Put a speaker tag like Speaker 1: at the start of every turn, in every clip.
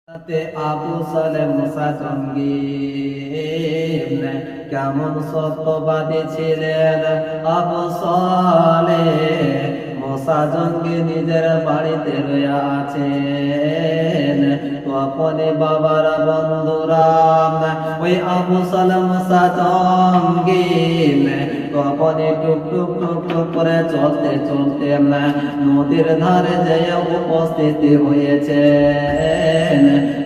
Speaker 1: আবু সালেহ মুসা জঙ্গি কেমন সত্যবাদী ছিলেন। আবু সালেহ মুসা জঙ্গি নিজের বাড়িতে রয়ে আছেন। তখনই বাবারা বন্ধুরা ওই আবু সালেহ মুসা জঙ্গি তখনই টুক টুক টুক টুক করে চলতে চলতে নদীর ধারে যেয়ে উপস্থিতি হয়েছে।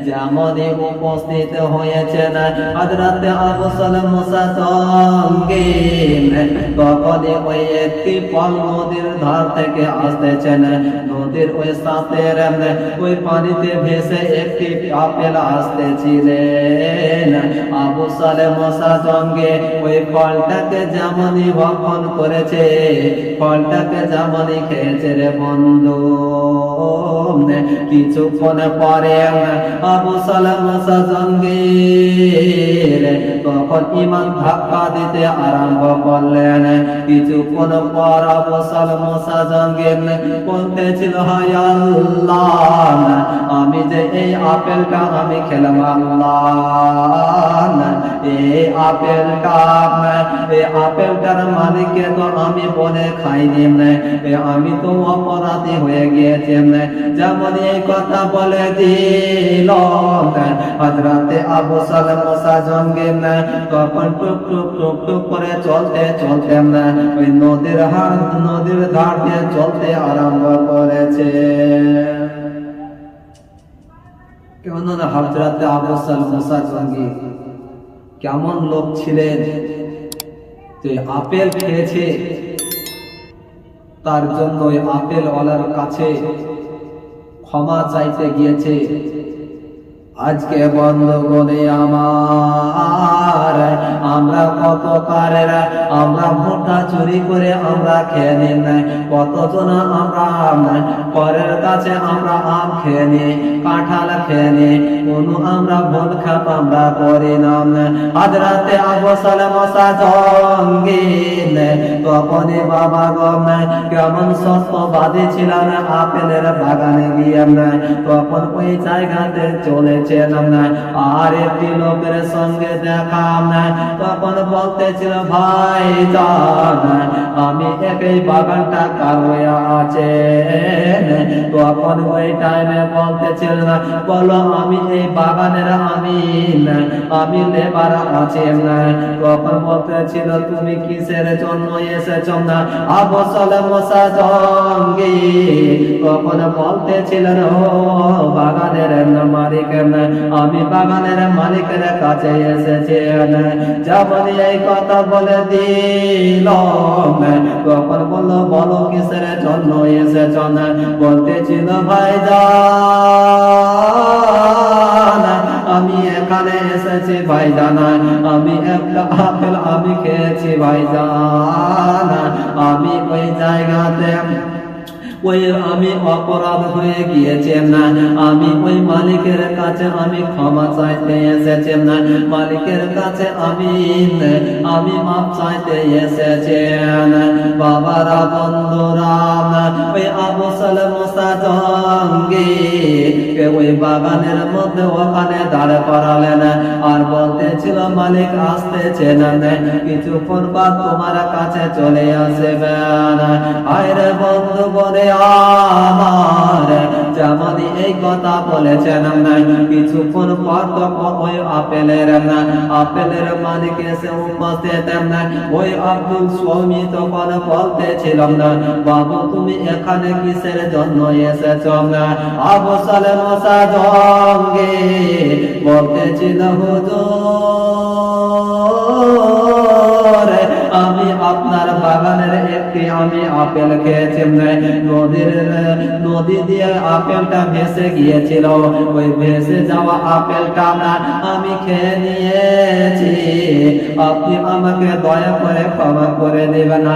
Speaker 1: যেমনই উপস্থিত হয়েছেন হযরতে আবু সালেহ মুসা জঙ্গি তখনই ওই একটি পল নদীর ধার থেকে আসতেছেন। নদীর ওই সাথের ওই পানিতে ভেসে একটি আপেল আসতেছিলেন। আবু সালেহ মুসা জঙ্গি ওই ফলটাকে যেমনই ভক্ষণ করেছে, ফলটাকে যেমনই খেয়েছে রে বন্ধু, কিছুক্ষণ পরে আবু সালেহ মুসা জঙ্গি তখন ঈমান ধাক্কা দিতে আরম্ভ করলেন। কিছুক্ষণ পর আবু সালেহ মুসা জঙ্গি বলতেছিল, হায় আল্লাহ, আমি যে এই আপেলটা আমি খেলাম, আল্লাহ এই আপেলটার মালিককে তো আমি বলে খাইনি, আমি তো অপরাধী হয়ে গিয়েছি। যেমন এই কথা বলে দিল হযরতে আবু সালেহ মুসা জঙ্গি তখন টুক টুক টুক টুক করে চলতে চলতে ওই নদীর ধার দিয়ে চলতে আরম্ভ করেছে। কেননা হযরতে আবু সালেহ মুসা জঙ্গি কেমন লোক ছিলেন যে আপেল খেয়েছে, তার জন্য ওই আপেল ওয়ালার কাছে ক্ষমা চাইতে গিয়েছে। আজকে বন্ধুগণে আমার, আমরা কত কারের আমরা ভুট্টা চুরি করে আমরা খেয়ে নিই, কতজন আমরা পরের কাছে আমরা আম খেয়ে নিই, কাঁঠাল খেয়ে নিই, কোনো আমরা ভুল খাপ আমরা করি না। হযরতে আবু সালেহ মুসা জঙ্গি তখনই বাবা গো কেমন সত্যবাদী ছিলেন। আপেলের বাগানে গিয়ে তখন ওই জায়গাতে চলেছেন, আর একটি লোকের সঙ্গে দেখা। তখন বলতেছিল, ভাই জান, আমি একই বাগানটা কার হয়ে আছে। তখন ওই টাইমে বলতেছিল, বলো আমি এই বাগানের আমি লেবার আছি। তখন বলতেছিল, তুমি কিসের জন্য এসেছ? আবু সালেহ মুসা জঙ্গি তখন বলতেছিলেন, ও বাগানের মালিক, আমি বাগানের মালিকের কাছে এসেছি। যখন এই কথা বলে দিল তখন বললো, বলো কিসের জন্য এসেছ? বলতেছিল, ভাইজান, আমি এখানে এসেছি ভাইজান, আমি একটা আপেল আমি খেয়েছি ভাইজান, আমি ওই জায়গাতে আমি অপরাধ হয়ে গিয়েছি, আমি ওই মালিকের কাছে আমি ক্ষমা চাইতে এসেছি, মালিকের কাছে আমি মাপ চাইতে এসেছি। বাবারা বন্ধুরা ওই আবু সালেহ মুসা জঙ্গি ওই বাগানের মধ্যে ওখানে দাঁড়ে করালেন আর বলতেছিল, মালিক আসতেছেন, কিছুক্ষণ বাদ তোমার কাছে চলে আসবেন। আরে বন্ধু বলে আমার, যেমনই এই কথা বলেছেন কিছুক্ষণ পর তখন ওই আপেলের মালিক এসে উপস্থিত। ওই আব্দুল স্বামী তখন বলতেছিল, বাবু তুমি এখানে কিসের জন্য এসেছ? আবু সালেহ মুসা জঙ্গি বলতেছিল, হুজুর, আমি আপনার বাগানের একটি আমি আপেল খেয়েছি, নদী দিয়ে আপেলটা ভেসে গিয়েছিল, ওই ভেসে যাওয়া আপেলটা আমি খেয়ে নিয়েছি, আপনি আমাকে দয়া করে ক্ষমা করে দেবেন।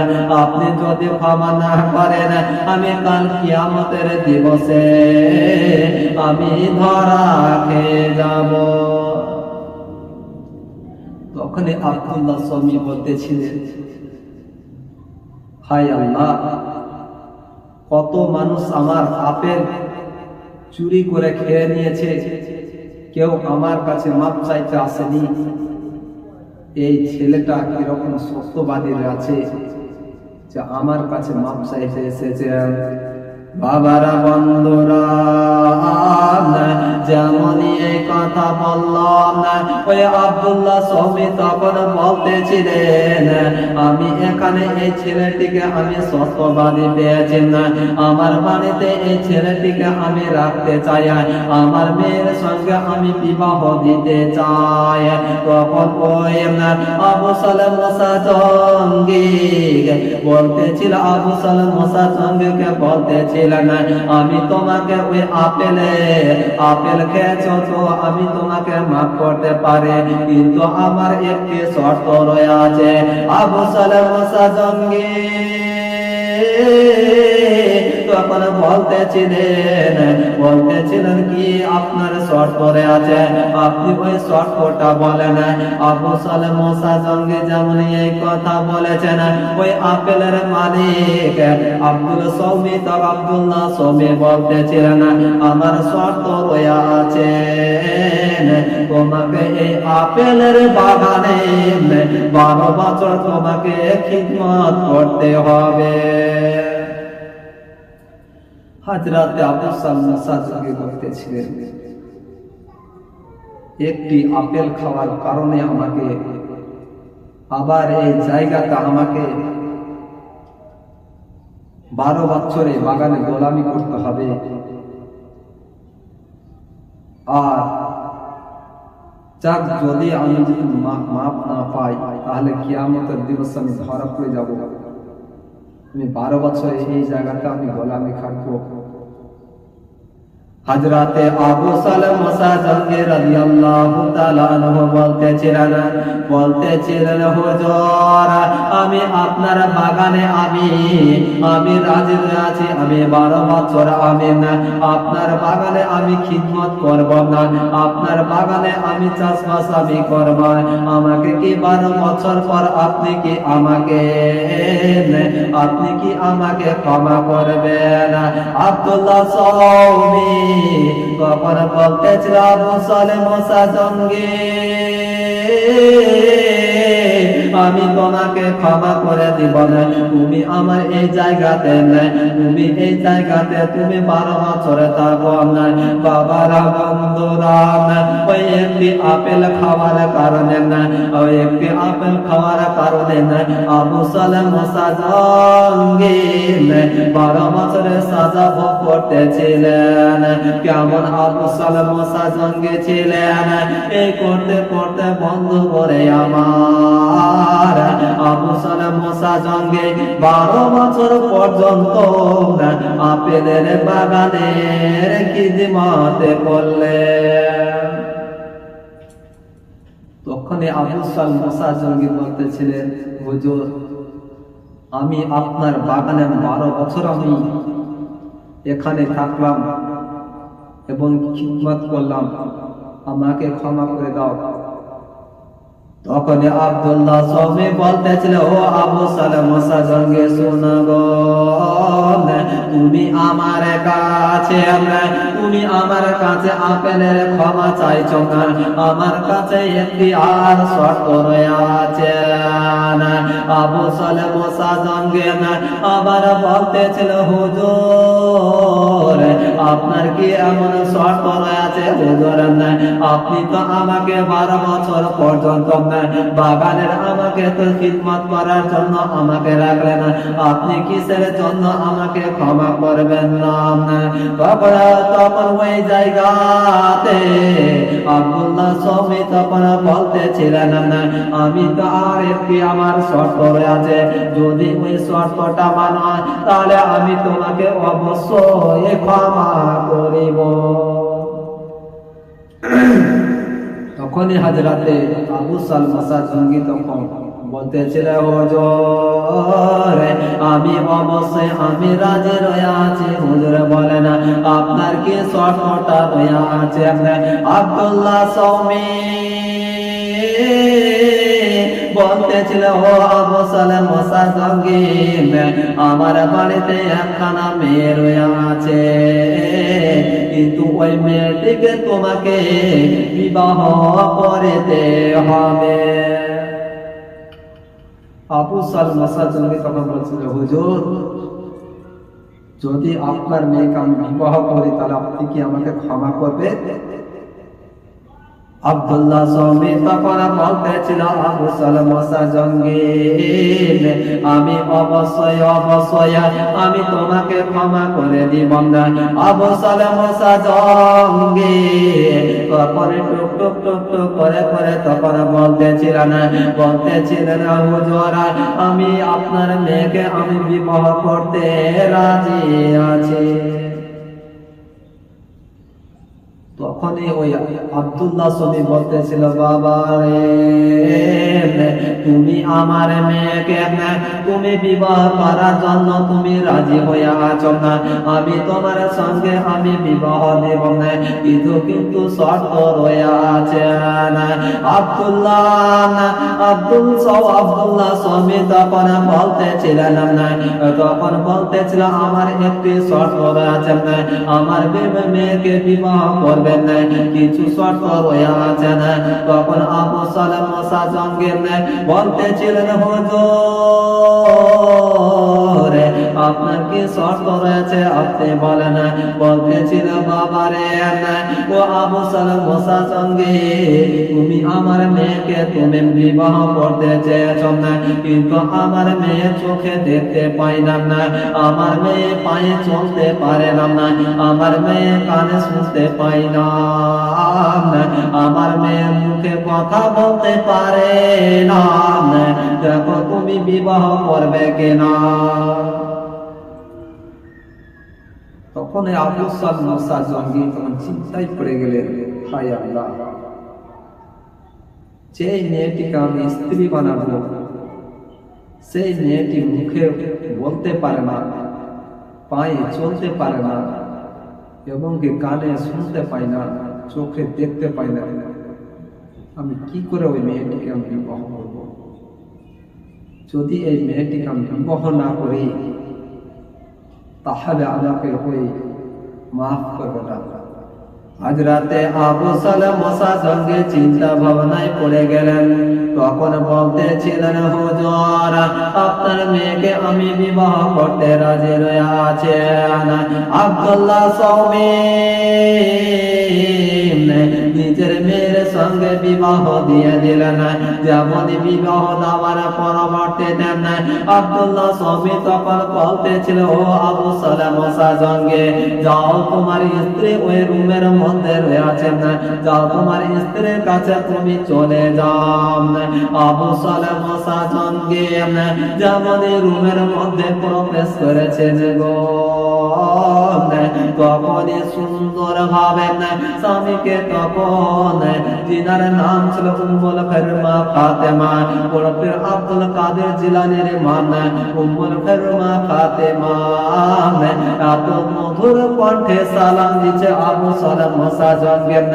Speaker 1: আপনি যদি ক্ষমা না করেন আমি কাল কিয়ামতের দিবসে আমি ধরা খেয়ে যাব। তখনই আব্দুল্লাহ স্বামী বলতেছিলেন, হায় আল্লাহ, কত মানুষ আমার আপেল চুরি করে খেয়ে নিয়েছে, কেউ আমার কাছে মাপ চাইতে আসেনি। এই ছেলেটা কিরকম সত্যবাদী আছে যে আমার কাছে মাপ চাইতে এসেছেন। বাবারা, বন্ধুরা, যেমন এই কথা বললাম, ওই আব্দুল্লাহ সৌমি তখন বলতেছিলেন, আমি এখানে এই ছেলেটিকে আমি সত্যবাদী পেয়েছি না, আমার বাড়িতে এই ছেলেটিকে আমি রাখতে চাই, আমার মেয়ের সঙ্গে আমি বিবাহ দিতে চাই। তখন ওই আবু সালেম মুসা জঙ্গি বলতেছিল, আবু সালেম মুসা জঙ্গিকে বলতেছিলেন, আমি তোমাকে ওই আপেল খেয়েছো তো আমি তোমাকে মাফ করতে পারি, কিন্তু আমার একটি শর্ত রয়েছে। আবু সালেম মুসা জঙ্গি তখন বলতেছিলেন কি আপনার শর্ত আছে, আপনি ওই শর্তটা বলেন। আবু সালেম মুসা জঙ্গি যেমন এই কথা বলেছেন, ওই আপেলের মালিক আব্দুল্লাহ সৌমি বলতেছিলেন, আমার শর্ত রয়েছে, তোমাকে এই আপেলের বাগানে 12 বছর তোমাকে খিদমত করতে হবে। হযরত আবু সালেম মুসা জঙ্গি বলতেছিলেন, একটি আপেল খাওয়ার কারণে আমাকে আবার এই জায়গাটা আমাকে 12 বছরে বাগানে গোলামি করতে হবে, আর যাক যদি আমি মাপ না পাই তাহলে কিয়ামতের দিবসে আমি ধরা পড়ে যাব, আমি 12 বছরে এই জায়গাটা আমি গোলামি খাটবো। হযরতে আবু সালেম মুসা জঙ্গি রাদিয়াল্লাহু তাআলা আনহু বলতেছিলেন হুজুর, আমি আপনার বাগানে আমি রাজি আছি, আমি 12 বছর আমি আপনার বাগানে আমি খিদমত করব না, আপনার বাগানে আমি চাষবাস আমি করব, আমাকে কি 12 বছর পর আপনি কি আমাকে ক্ষমা করবেন? আব্দুল্লাহ সৌমি তখন বলতেছিল, আবু সালেম মুসা জঙ্গি আমি তোমাকে ক্ষমা করে দিব না, তুমি আমার এই জায়গাতে তুমি 12 বছরে থাকো না। বাবারা, বন্ধুরা, ওই একটি আপেল খাওয়ার কারণে আবু সালেম মুসা জঙ্গি 12 বছরের সাজা ভোগ করতেছিলেন। কেমন আবু সালেম মুসা জঙ্গি ছিলেন, এই করতে করতে বন্ধু করে আমার আবু সালেম মুসা জঙ্গি 12 বছর পর্যন্ত আপেলের বাগানের খিদমত করলেন। তখনই আবু সালেম মুসা জঙ্গি বলতেছিলেন, হুজুর, আমি আপনার বাগানে 12 বছর আমি এখানে থাকলাম এবং খিদমত করলাম, আমাকে ক্ষমা করে দাও। তখন আব্দুল্লাহ সৌমি বলতেছিল, ও আবু সালেম মুসা জঙ্গি, শোনো গো, তুমি আমার কাছে আপেলের ক্ষমা চাইছো না, আমার কাছে একটি আর শর্ত রয়েছে। আবু সালেম মুসা জঙ্গি আবার বলতেছিল, হুজুর, আপনার কি এমন শর্ত রয়েছে? হুজুর, আপনি তো আমাকে 12 বছর পর্যন্ত বাগানের আমাকে তো খিদমত করার জন্য আমাকে রাখলেন, আপনি কিসের জন্য আমাকে ক্ষমা করবেন না? তখন ওই জায়গাতে আব্দুল্লাহ সৌমি তখন বলতেছিলেন, আমি তো আর একটি আমার শর্ত রয়েছে, যদি ওই শর্তটা মানো তাহলে আমি তোমাকে অবশ্যই ক্ষমা করিব। তখনই হযরতে আবু সালেম মুসা জঙ্গি তখন বলতেছিল, হুজুর, আমি অবশ্যই আমি রাজি রয়েছি। হুজুর বলেন, আপনার কি শর্তটা রয়েছে? আব্দুল্লাহ সৌমি বলতেছিল ও আবু সালেম মুসাজঙ্গিম আমার বাড়িতে একখানা মেয়ে রয়ে আছে, কিন্তু ওই মেয়েটিকে তোমাকে বিবাহ করতে হবে। আবু সালেম মুসাজঙ্গি তখন বলছিল হুজুর যদি আপনার মেয়েকে আমি বিবাহ করি তাহলে আপনি কি আমাকে ক্ষমা করবে? আব্দুল্লাহ সৌমি তখন বলতেছিল আবু সালেম মুসাজঙ্গিম আমি অবশ্যই আমি তোমাকে ক্ষমা করে দিব না। আবু সালেম মুসাজঙ্গিম তখন টুক টুক টুক টুক করে তখন বলতেছিলেন হুজুর আমি আপনার মেয়েকে আমি বিবাহ করতে রাজি আছি। তখনই ওই আব্দুল্লাহ সৌমি বলতেছিল বাবা রে তুমি আমার মেয়েকে তুমি বিবাহ করার জন্য তুমি রাজি হয়ে আছো না, আমি তোমার সঙ্গে আমি বিবাহ দেব না, কিন্তু শর্ত রয়ে আছে না। আব্দুল্লাহ সৌমি তখন বলতেছিলেন না, তখন বলতেছিল আমার একটি শর্ত রয়েছে না, আমার মেয়েকে বিবাহ করবে কিছু শর্ত রয়ে আছে না। তখন আবু সালেম মুসাজঙ্গিম বলতেছিলেন হুজুর আপনার কি শর্ত রয়েছে আপনি বলেন। বলতেছিল বাবা রে ও আবু সালেম মুসাজঙ্গিম তুমি আমার মেয়েকে তুমি বিবাহ করতে চেয়েছ না, কিন্তু আমার মেয়ে চোখে দেখতে পাই না, আমার মেয়ে পায়ে চলতে পারে না, আমার মেয়ে কানে শুনতে পাই না, আমার মেয়ে মুখে কথা বলতে পারে না, দেখো তুমি বিবাহ করবে কিনা। তখন আবু সালেম মুসাজঙ্গিম তখন চিন্তায় পড়ে গেলেন হায় আল্লাহ যে মেয়েটিকে আমি স্ত্রী বানাবো সেই মেয়েটি মুখে বলতে পারে না, পায়ে চলতে পারে না, এবং কানে শুনতে পাই না, চোখে দেখতে পাই না, আমি কি করে ওই মেয়েটিকে আমি বিবাহ করব? যদি এই মেয়েটিকে আমি বিবাহ না করি তাহলে আমাকে ওই মাফ করবে না। আজ রাতে আবু সালেম মুসাজঙ্গিম চিন্তা ভাবনায় পড়ে গেলেন। তখন বলতেছিলেন হুজুর আপনার মেয়েকে আমি বিবাহ করতে রাজি রয়ে আছেন। আব্দুল্লাহ সৌমি নিজের মেয়ের সঙ্গে বিবাহ দিয়ে দিলেন। যেমন বিবাহ দেওয়ার পরবর্তীতে আব্দুল্লাহ সৌমি তখন বলতেছিল ও আবু সালেম মুসাজঙ্গিম যাও তোমার স্ত্রী ওই রুমের মধ্যে রয়েছে, যাও তোমার স্ত্রীর কাছে তুমি চলে যাও। আবু সালেম মুসাজঙ্গিম যেমন রুমের মধ্যে প্রবেশ করেছেন গো তখনই সুন্দর ভাবে স্বামীকে তখন যিনার নাম ছিল উম্মুল ফারমা ফাতেমা ওরফে আব্দুল কাদের জিলানীর মা উম্মুল ফারমা ফাতেমা এত মধুর কণ্ঠে সালাম দিচ্ছে আবু সালেম মুসাজঙ্গিম।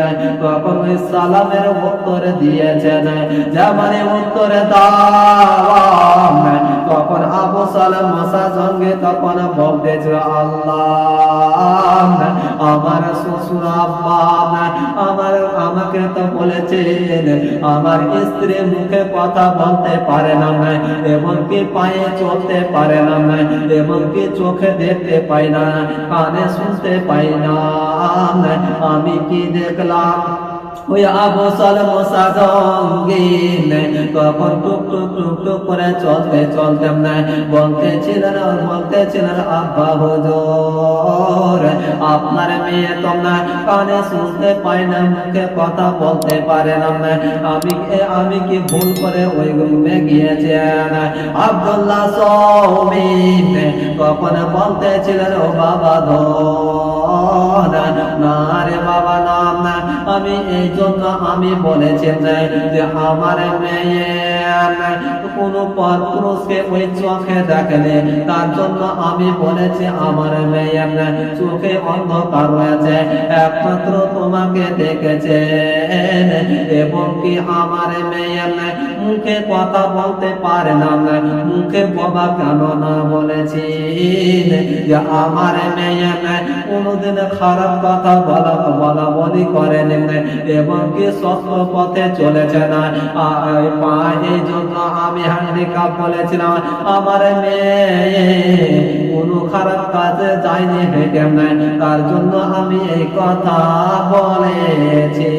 Speaker 1: তখন ওই সালামের উত্তর দিয়েছেন যেমন উত্তরে দাও তখন আবু সালেম মুসাজঙ্গিম তখন বলতেছিল আল্লাহ আমার শ্বশুর আব্বা আমাকে তো বলেছেন আমার স্ত্রী মুখে কথা বলতে পারে না, এমনকি পায়ে চলতে পারে না, এমনকি চোখে দেখতে পাই না, কানে শুনতে পাই না, আমি কি দেখলাম ওই আবু সালেম মুসাজঙ্গিম তখন টুক টুক টুক টুক করে চলতে বলতেছিলেন আব্বা হুজুর আপনার মেয়ে তোমরা কানে শুনতে পায় না, মুখে কথা বলতে পারে না, আমি কি ভুল করে ওই রুমে গিয়েছেন? আব্দুল্লাহ সৌমি তখন বলতেছিলেন ও বাবা না রে বাবা না, আমি এই জন্য আমি বলেছি যে আমার মেয়ে কোনো পর পুরুষকে ওই চোখে দেখলে তার জন্য আমি বলেছি আমার মেয়ে চোখে অন্ধকার রয়েছে, একমাত্র তোমাকে দেখেছেন। এবং কি আমার মেয়ে মুখে কথা বলতে পারে না, মুখে বাবা কেন না বলেছি যে আমার মেয়ে কোনোদিন খারাপ কথা বলা বলি করেন এবং কি সত্য পথে চলেছে না। এই জন্য আমি হ্যান্ডিক্যাপ বলেছিলাম আমার মেয়ে কোনো খারাপ কাজে যায়নি হেঁটে, তার জন্য আমি এই কথা বলেছি।